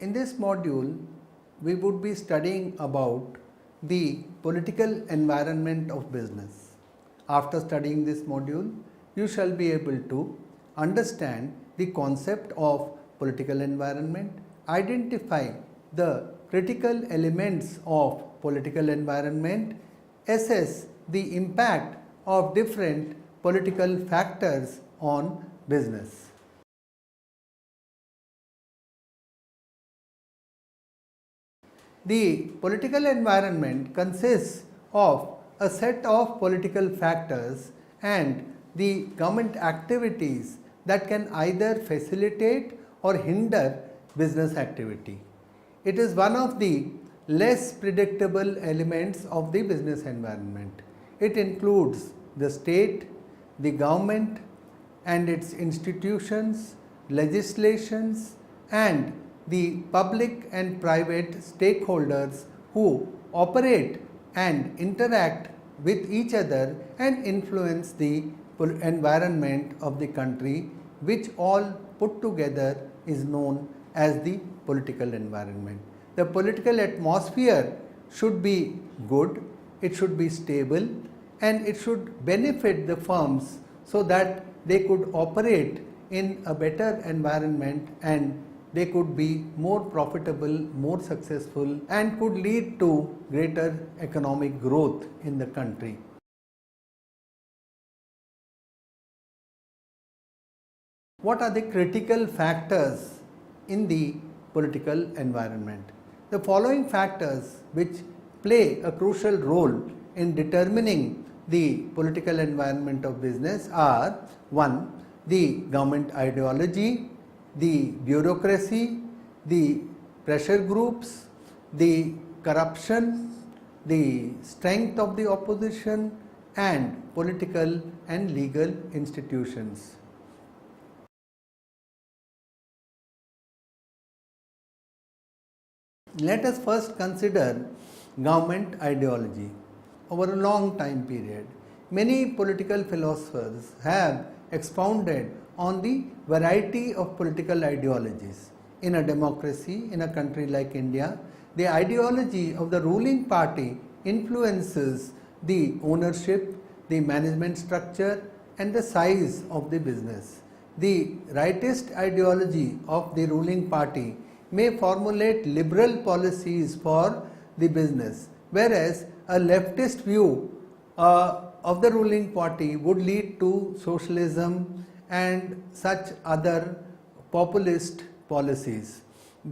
In this module, we would be studying about the political environment of business. After studying this module, you shall be able to understand the concept of political environment, identify the critical elements of political environment, assess the impact of different political factors on business. The political environment consists of a set of political factors and the government activities that can either facilitate or hinder business activity. It is one of the less predictable elements of the business environment. It includes the state, the government and its institutions, legislations and the public and private stakeholders who operate and interact with each other and influence the environment of the country, which all put together is known as the political environment. The political atmosphere should be good, it should be stable and it should benefit the firms so that they could operate in a better environment and they could be more profitable, more successful and could lead to greater economic growth in the country. What are the critical factors in the political environment? The following factors which play a crucial role in determining the political environment of business are: 1. The government ideology, the bureaucracy, the pressure groups, the corruption, the strength of the opposition and political and legal institutions. Let us first consider government ideology. Over a long time period, many political philosophers have expounded on the variety of political ideologies. In a democracy, in a country like India, the ideology of the ruling party influences the ownership, the management structure and the size of the business. The rightist ideology of the ruling party may formulate liberal policies for the business, whereas a leftist view of the ruling party would lead to socialism and such other populist policies.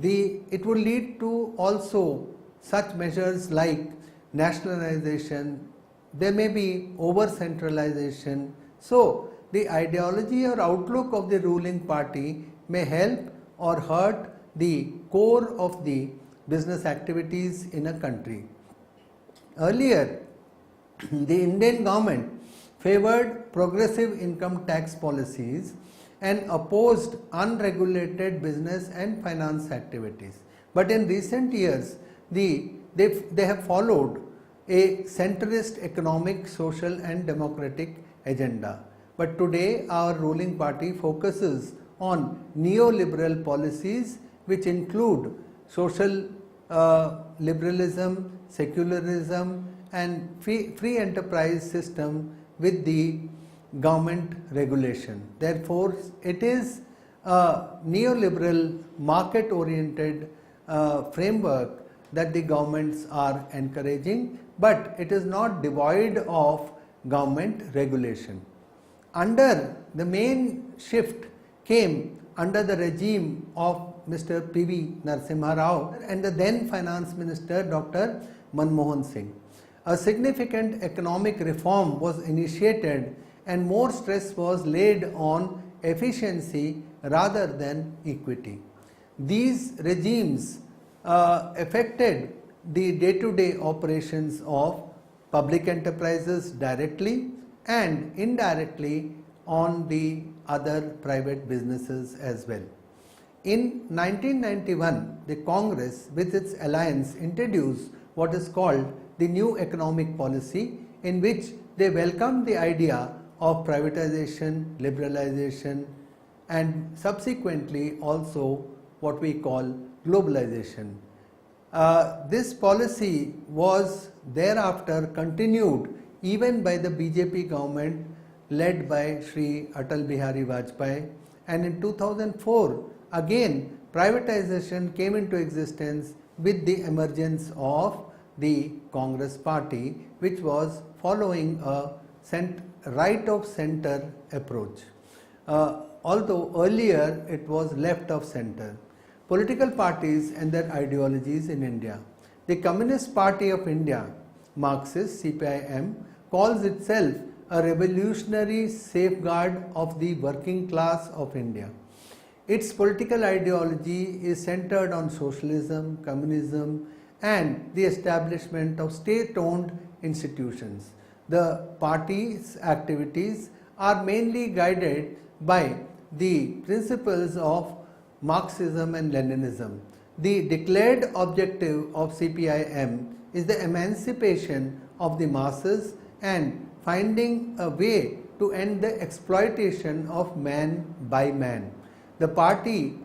It would lead to also such measures like nationalization, there may be over centralization. So, the ideology or outlook of the ruling party may help or hurt the core of the business activities in a country. Earlier, the Indian government favored progressive income tax policies and opposed unregulated business and finance activities. But in recent years, they have followed a centrist economic, social and democratic agenda. But today our ruling party focuses on neoliberal policies which include social liberalism, secularism and free enterprise system with the government regulation. Therefore, it is a neoliberal market oriented framework that the governments are encouraging, but it is not devoid of government regulation. The main shift came under the regime of Mr. P.V. Narasimha Rao and the then Finance Minister Dr. Manmohan Singh. A significant economic reform was initiated and more stress was laid on efficiency rather than equity. These regimes affected the day-to-day operations of public enterprises directly and indirectly on the other private businesses as well. In 1991, the Congress with its alliance introduced what is called the new economic policy, in which they welcomed the idea of privatization, liberalization and subsequently also what we call globalization. This policy was thereafter continued even by the BJP government led by Shri Atal Bihari Vajpayee, and in 2004 again privatization came into existence with the emergence of the Congress party, which was following a right of center approach. Although earlier it was left of center. Political parties and their ideologies in India. The Communist Party of India, Marxist (CPIM), calls itself a revolutionary safeguard of the working class of India. Its political ideology is centered on socialism, communism, and the establishment of state-owned institutions. The party's activities are mainly guided by the principles of Marxism and Leninism. The declared objective of CPIM is the emancipation of the masses and finding a way to end the exploitation of man by man. The party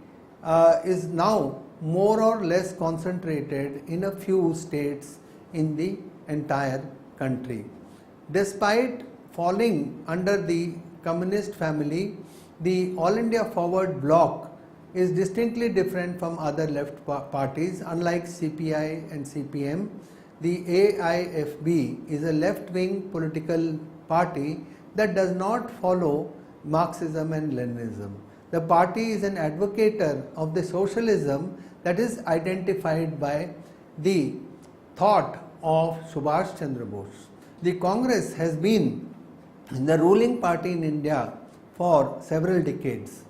is now more or less concentrated in a few states in the entire country. Despite falling under the communist family, the All India Forward Bloc is distinctly different from other left parties. Unlike CPI and CPM, the AIFB is a left-wing political party that does not follow Marxism and Leninism. The party is an advocator of the socialism that is identified by the thought of Subhash Chandra Bose. The Congress has been the ruling party in India for several decades,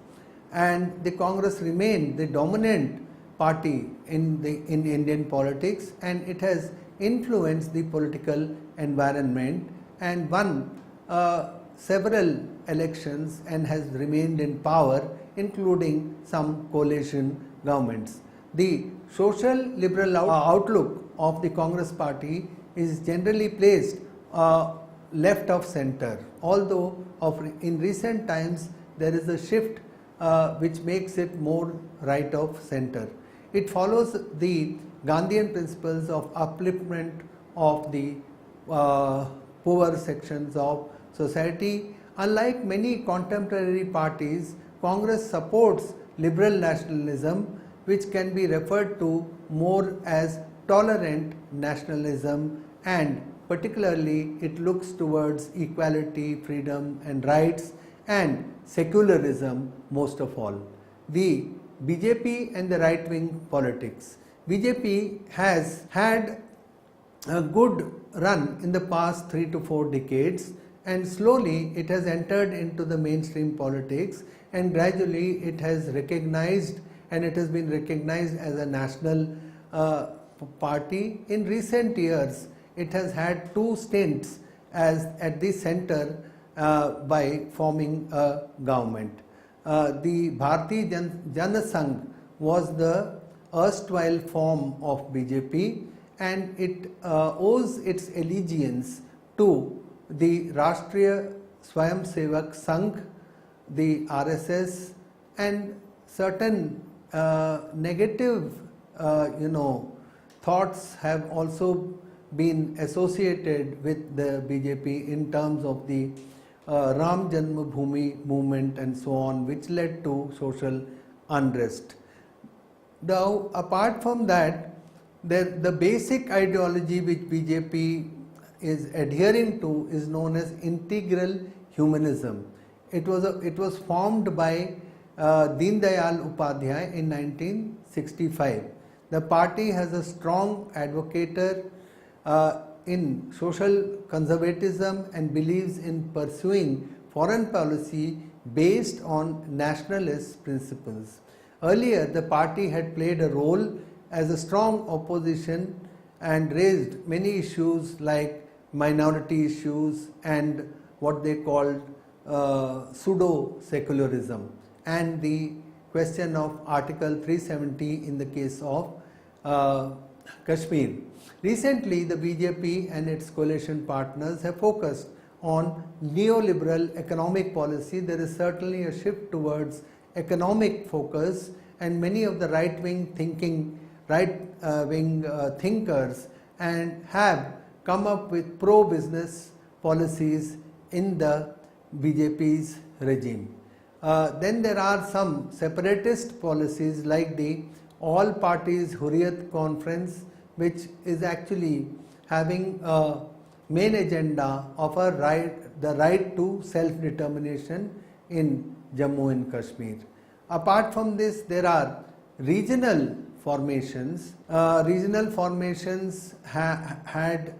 and the Congress remained the dominant party in Indian politics, and it has influenced the political environment and won several elections and has remained in power, including some coalition governments. The social liberal outlook of the Congress party is generally placed left of center, although in recent times there is a shift which makes it more right of center. It follows the Gandhian principles of upliftment of the poor sections of society. Unlike many contemporary parties, Congress supports liberal nationalism, which can be referred to more as tolerant nationalism, and particularly it looks towards equality, freedom and rights, and secularism most of all. The BJP and the right-wing politics. BJP has had a good run in the past 3 to 4 decades, and slowly it has entered into the mainstream politics, and gradually it has recognized, and it has been recognized as a national party. In recent years, it has had 2 stints as at the center by forming a government. The Bharatiya Jana Sangh was the erstwhile form of BJP, and it owes its allegiance to the Rashtriya Swayamsevak Sangh, the RSS, and certain negative thoughts have also been associated with the BJP in terms of the Ram Janmabhoomi movement and so on, which led to social unrest. Now, apart from that, the basic ideology which BJP is adhering to is known as integral humanism. It was formed by Deen Dayal Upadhyay in 1965. The party has a strong advocator in social conservatism and believes in pursuing foreign policy based on nationalist principles. Earlier, the party had played a role as a strong opposition and raised many issues like minority issues and what they called pseudo-secularism, and the question of Article 370 in the case of Kashmir. Recently, the BJP and its coalition partners have focused on neoliberal economic policy. There is certainly a shift towards economic focus, and many of the right-wing thinkers, and have come up with pro-business policies in the BJP's regime. Then there are some separatist policies like the All Parties Hurriyat Conference, which is actually having a main agenda of the right to self-determination in Jammu and Kashmir. Apart from this, there are regional formations. Regional formations had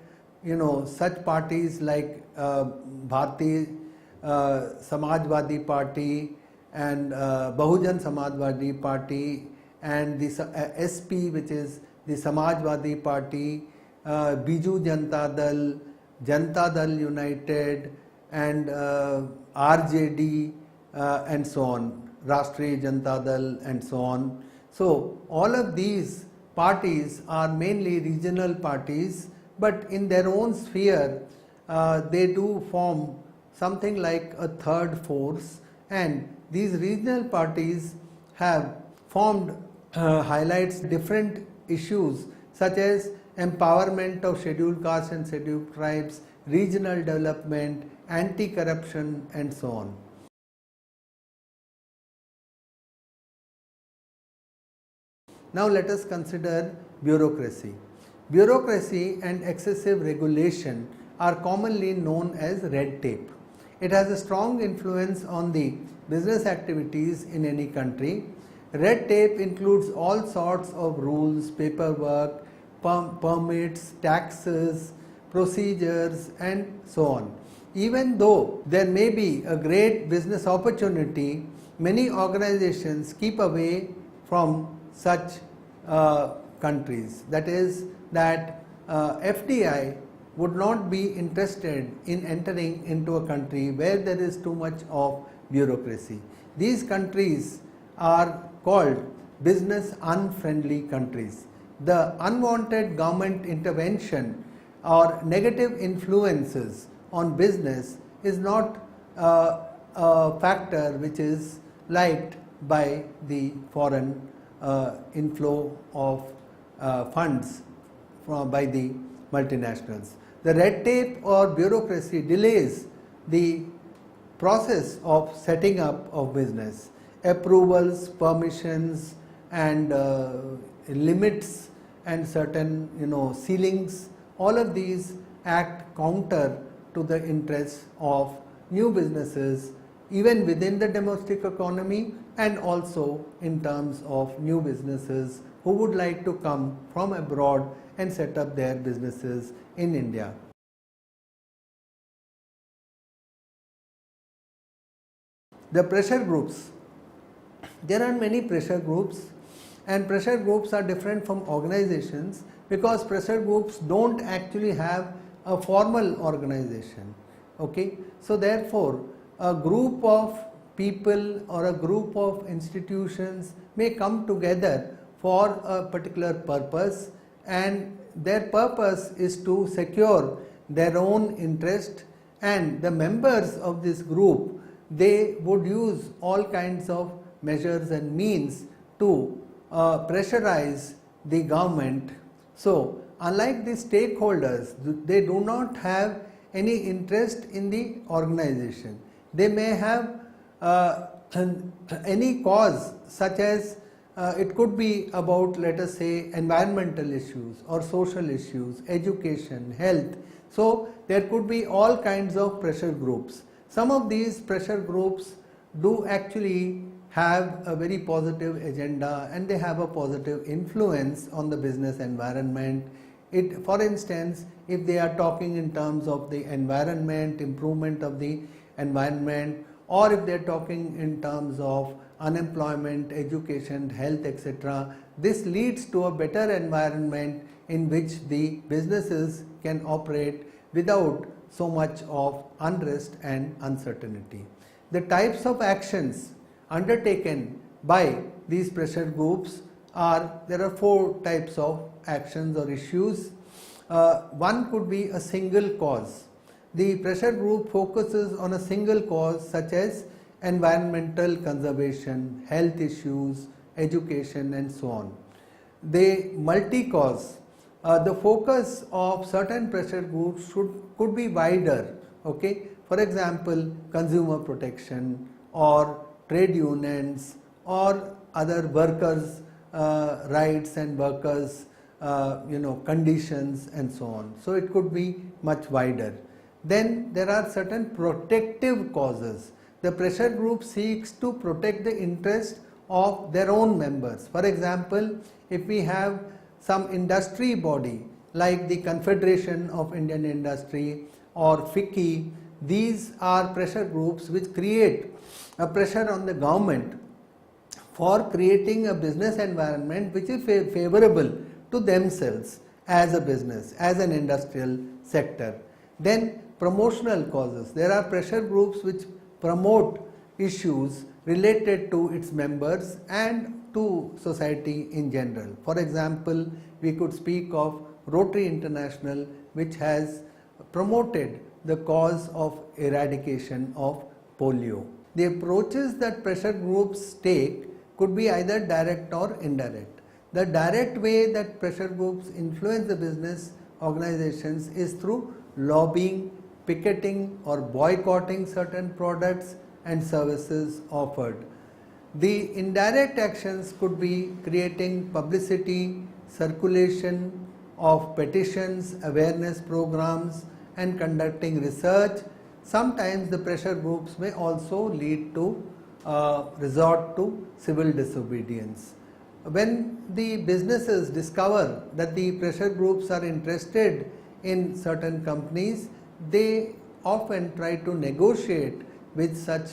such parties like Bharti Samajwadi Party and Bahujan Samajwadi Party, and the SP, which is the Samajwadi Party, Biju Janata Dal United, and RJD, and so on, Rashtriya Janata Dal, and so on. So all of these parties are mainly regional parties, but in their own sphere they do form something like a third force, and these regional parties have formed highlights different issues such as empowerment of scheduled castes and scheduled tribes, regional development, anti-corruption, and so on. Now let us consider bureaucracy. Bureaucracy and excessive regulation are commonly known as red tape. It has a strong influence on the business activities in any country. Red tape includes all sorts of rules, paperwork, permits, taxes, procedures, and so on. Even though there may be a great business opportunity, many organizations keep away from such countries. That is, that FDI would not be interested in entering into a country where there is too much of bureaucracy. These countries are called business unfriendly countries. The unwanted government intervention or negative influences on business is not a factor which is liked by the foreign inflow of funds by the multinationals. The red tape or bureaucracy delays the process of setting up of business. Approvals, permissions, and limits, and certain ceilings, all of these act counter to the interests of new businesses even within the domestic economy, and also in terms of new businesses who would like to come from abroad and set up their businesses in India. The pressure groups. There are many pressure groups, and pressure groups are different from organizations because pressure groups don't actually have a formal organization. Okay, so therefore a group of people or a group of institutions may come together for a particular purpose, and their purpose is to secure their own interest, and the members of this group, they would use all kinds of measures and means to pressurize the government. So unlike the stakeholders, they do not have any interest in the organization. They may have any cause, such as it could be about, let us say, environmental issues or social issues, education, health. So there could be all kinds of pressure groups. Some of these pressure groups do actually have a very positive agenda, and they have a positive influence on the business environment. For instance, if they are talking in terms of the environment, improvement of the environment, or if they are talking in terms of unemployment, education, health, etc., this leads to a better environment in which the businesses can operate without so much of unrest and uncertainty. The types of actions undertaken by these pressure groups there are 4 types of actions or issues. One could be a single cause. The pressure group focuses on a single cause, such as environmental conservation, health issues, education and so on. They multi-cause. The focus of certain pressure groups could be wider. Okay, for example, consumer protection or trade unions or other workers' rights and workers' conditions and so on. So it could be much wider. Then there are certain protective causes. The pressure group seeks to protect the interest of their own members. For example, if we have some industry body like the Confederation of Indian Industry or FICCI, these are pressure groups which create a pressure on the government for creating a business environment which is favorable to themselves as a business, as an industrial sector. Then promotional causes. There are pressure groups which promote issues related to its members and to society in general. For example, we could speak of Rotary International, which has promoted the cause of eradication of polio. The approaches that pressure groups take could be either direct or indirect. The direct way that pressure groups influence the business organizations is through lobbying, picketing or boycotting certain products and services offered. The indirect actions could be creating publicity, circulation of petitions, awareness programs and conducting research. Sometimes the pressure groups may also lead to resort to civil disobedience. When the businesses discover that the pressure groups are interested in certain companies, they often try to negotiate with such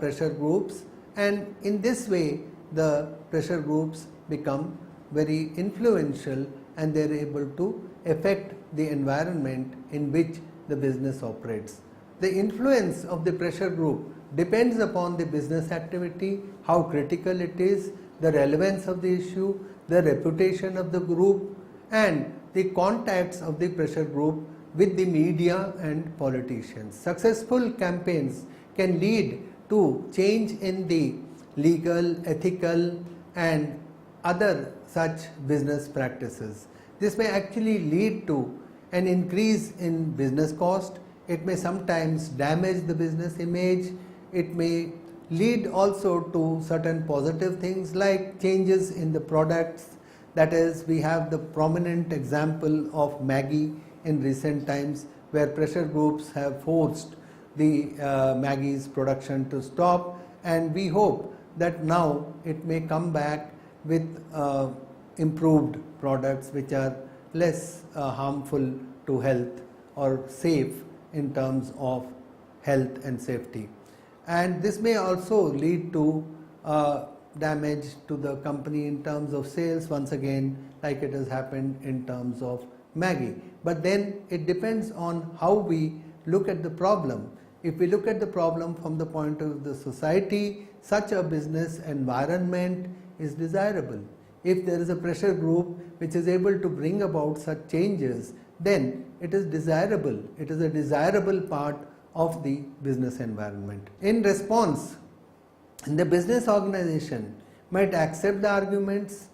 pressure groups, and in this way the pressure groups become very influential and they are able to affect the environment in which the business operates. The influence of the pressure group depends upon the business activity, how critical it is, the relevance of the issue, the reputation of the group and the contacts of the pressure group with the media and politicians. Successful campaigns can lead to change in the legal, ethical and other such business practices. This may actually lead to an increase in business cost. It may sometimes damage the business image. It may lead also to certain positive things like changes in the products. That is, we have the prominent example of Maggi in recent times, where pressure groups have forced the Maggi's production to stop, and we hope that now it may come back with improved products which are less harmful to health or safe in terms of health and safety. And this may also lead to damage to the company in terms of sales, once again, like it has happened in terms of Maggi. But then it depends on how we look at the problem. If we look at the problem from the point of the society, such a business environment is desirable. If there is a pressure group which is able to bring about such changes, then it is desirable. It is a desirable part of the business environment. In response, the business organization might accept the arguments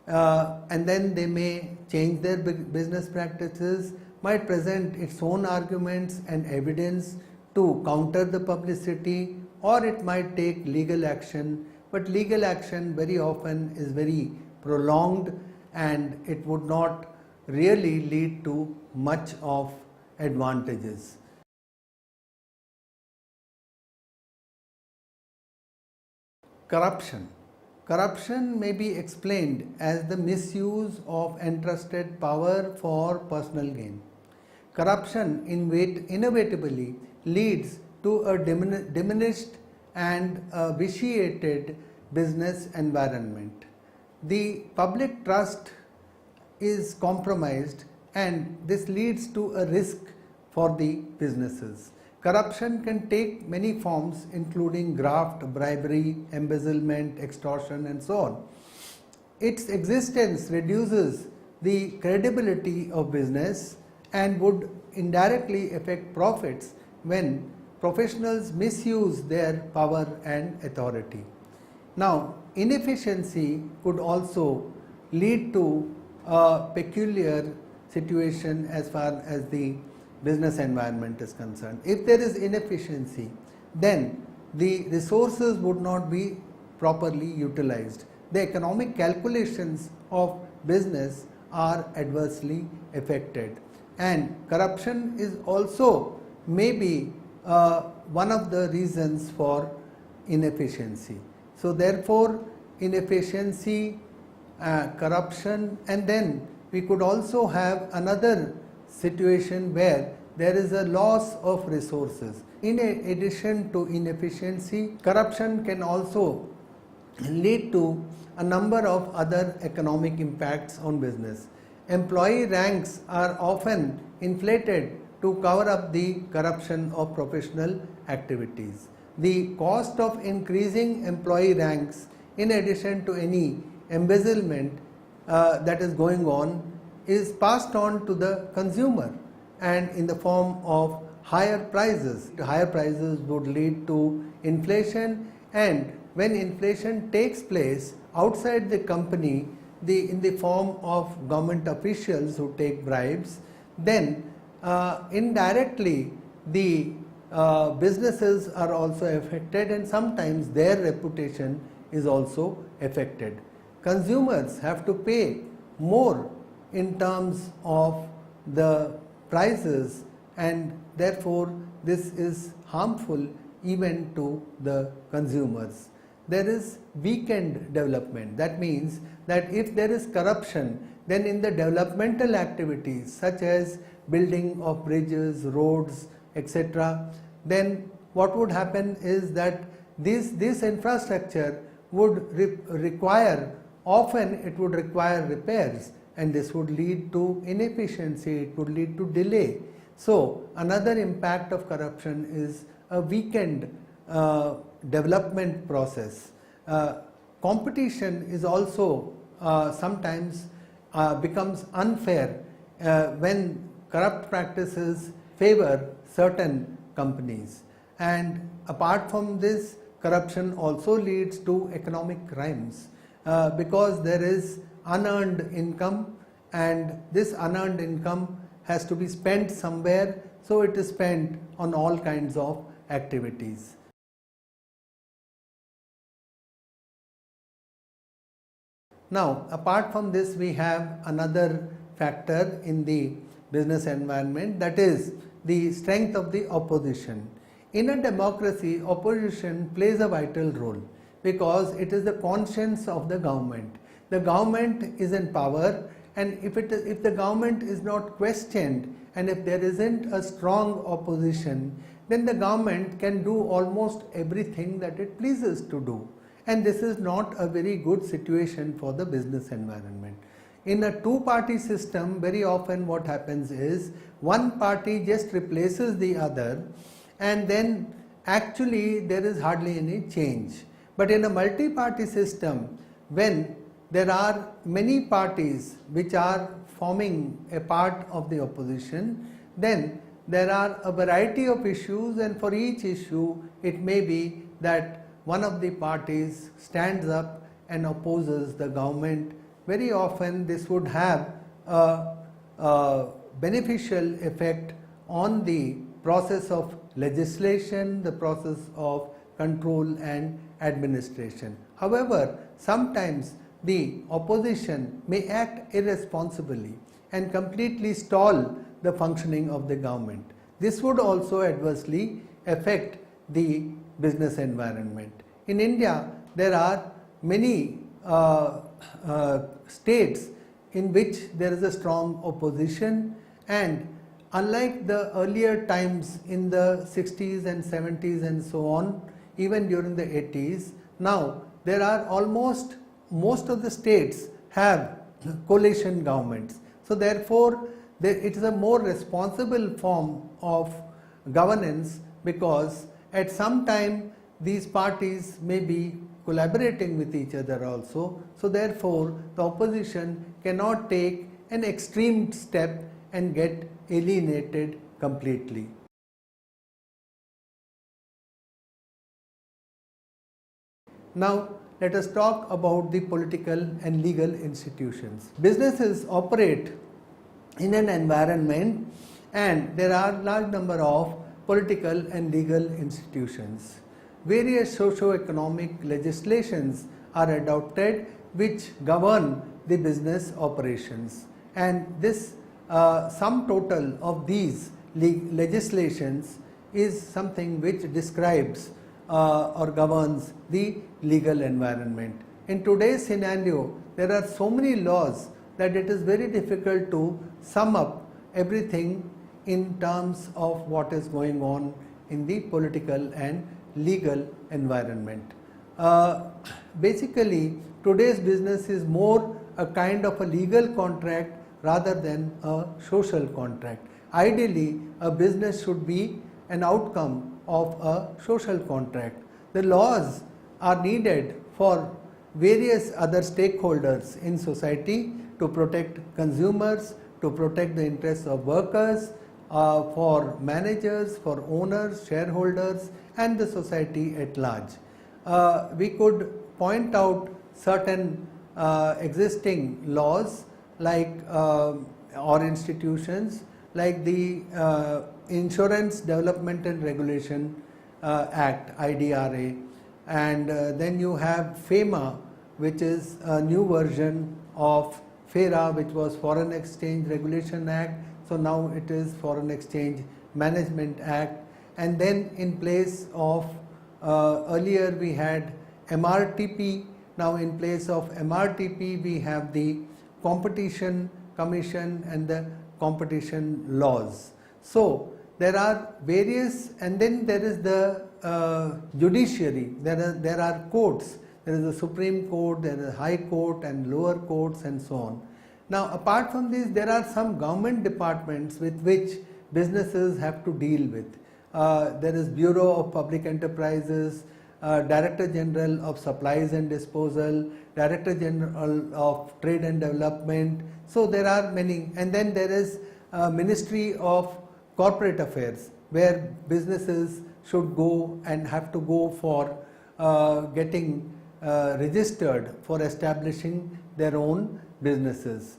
and then they may change their business practices, might present its own arguments and evidence to counter the publicity, or it might take legal action. But legal action very often is very prolonged and it would not really lead to much of advantages. Corruption. Corruption may be explained as the misuse of entrusted power for personal gain. Corruption inevitably leads to a diminished and vitiated business environment. The public trust is compromised and this leads to a risk for the businesses. Corruption can take many forms, including graft, bribery, embezzlement, extortion and so on. Its existence reduces the credibility of business and would indirectly affect profits when professionals misuse their power and authority. Now, inefficiency could also lead to a peculiar situation as far as the business environment is concerned. If there is inefficiency, then the resources would not be properly utilized. The economic calculations of business are adversely affected, and corruption is also maybe one of the reasons for inefficiency. So therefore, inefficiency, corruption, and then we could also have another situation where there is a loss of resources. In addition to inefficiency, corruption can also lead to a number of other economic impacts on business. Employee ranks are often inflated to cover up the corruption of professional activities. The cost of increasing employee ranks, in addition to any embezzlement that is going on, is passed on to the consumer, and in the form of higher prices. Higher prices would lead to inflation, and when inflation takes place outside the company, in the form of government officials who take bribes, then indirectly the businesses are also affected, and sometimes their reputation is also affected. Consumers have to pay more in terms of the prices, and therefore this is harmful even to the consumers. There is weakened development. That means that if there is corruption, then in the developmental activities such as building of bridges, roads, etc., then what would happen is that this infrastructure would require, often it would require repairs, and this would lead to inefficiency, it would lead to delay. So another impact of corruption is a weakened development process. Competition is also sometimes becomes unfair when corrupt practices favor certain companies. And apart from this, corruption also leads to economic crimes because there is unearned income, and this unearned income has to be spent somewhere, so it is spent on all kinds of activities. Now, apart from this, we have another factor in the business environment, that is the strength of the opposition. In a democracy, opposition plays a vital role because it is the conscience of the government. The government is in power, and if the government is not questioned, and if there isn't a strong opposition, then the government can do almost everything that it pleases to do. And this is not a very good situation for the business environment. In a two-party system, very often what happens is one party just replaces the other, and then actually there is hardly any change. But in a multi-party system, when there are many parties which are forming a part of the opposition, then there are a variety of issues, and for each issue it may be that one of the parties stands up and opposes the government. Very often this would have a beneficial effect on the process of legislation, the process of control and administration. However, sometimes the opposition may act irresponsibly and completely stall the functioning of the government. This would also adversely affect the business environment. In India, there are many states in which there is a strong opposition, and unlike the earlier times in the 60s and 70s and so on, even during the 80s, now there are most of the states have coalition governments. So therefore, it is a more responsible form of governance, because at some time these parties may be collaborating with each other also. So therefore, the opposition cannot take an extreme step and get alienated completely. Now, let us talk about the political and legal institutions. Businesses operate in an environment and there are large number of political and legal institutions. Various socio-economic legislations are adopted which govern the business operations, and this sum total of these legislations is something which describes or governs the legal environment. In today's scenario, there are so many laws that it is very difficult to sum up everything in terms of what is going on in the political and legal environment. Basically, today's business is more a kind of a legal contract rather than a social contract. Ideally, a business should be an outcome of a social contract. The laws are needed for various other stakeholders in society to protect consumers, to protect the interests of workers, for managers, for owners, shareholders, and the society at large. We could point out certain existing laws like or institutions like the Insurance Development and Regulation Act, IDRA, and then you have FEMA, which is a new version of FERA, which was Foreign Exchange Regulation Act. So now it is Foreign Exchange Management Act, and then in place of earlier we had MRTP. Now in place of MRTP we have the Competition Commission and the competition laws. So there are various, and then there is the judiciary, there are courts, there is the Supreme Court, there is High Court and lower courts and so on. Now apart from this, there are some government departments with which businesses have to deal with. There is Bureau of Public Enterprises, Director General of Supplies and Disposal, Director General of Trade and Development. So there are many, and then there is Ministry of Corporate Affairs, where businesses should go and have to go for getting registered for establishing their own businesses.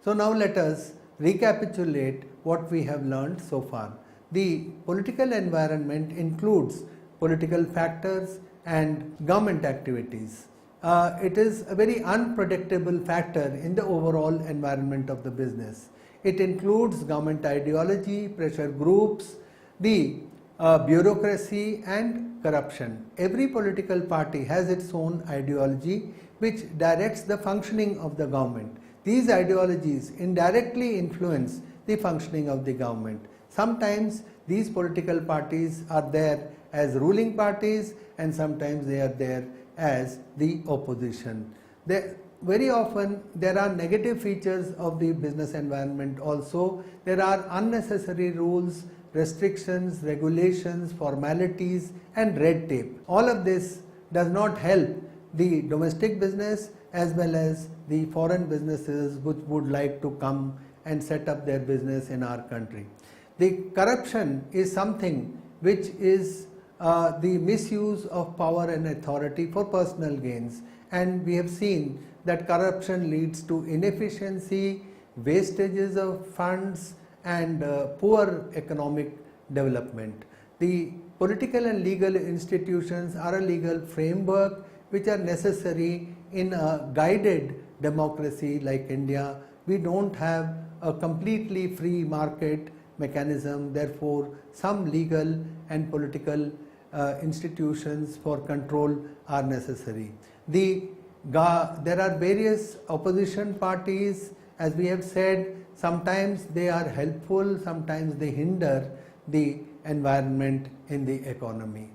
So now let us recapitulate what we have learned so far. The political environment includes political factors and government activities. It is a very unpredictable factor in the overall environment of the business. It includes government ideology, pressure groups, the bureaucracy and corruption. Every political party has its own ideology which directs the functioning of the government. These ideologies indirectly influence the functioning of the government. Sometimes these political parties are there as ruling parties and sometimes they are there as the opposition. Very often there are negative features of the business environment also. There are unnecessary rules, restrictions, regulations, formalities and red tape. All of this does not help the domestic business as well as the foreign businesses which would like to come and set up their business in our country. The corruption is something which is the misuse of power and authority for personal gains, and we have seen that corruption leads to inefficiency, wastages of funds and poor economic development. The political and legal institutions are a legal framework which are necessary in a guided democracy like India. We don't have a completely free market mechanism, therefore some legal and political institutions for control are necessary. There are various opposition parties, as we have said. Sometimes they are helpful, sometimes they hinder the environment in the economy.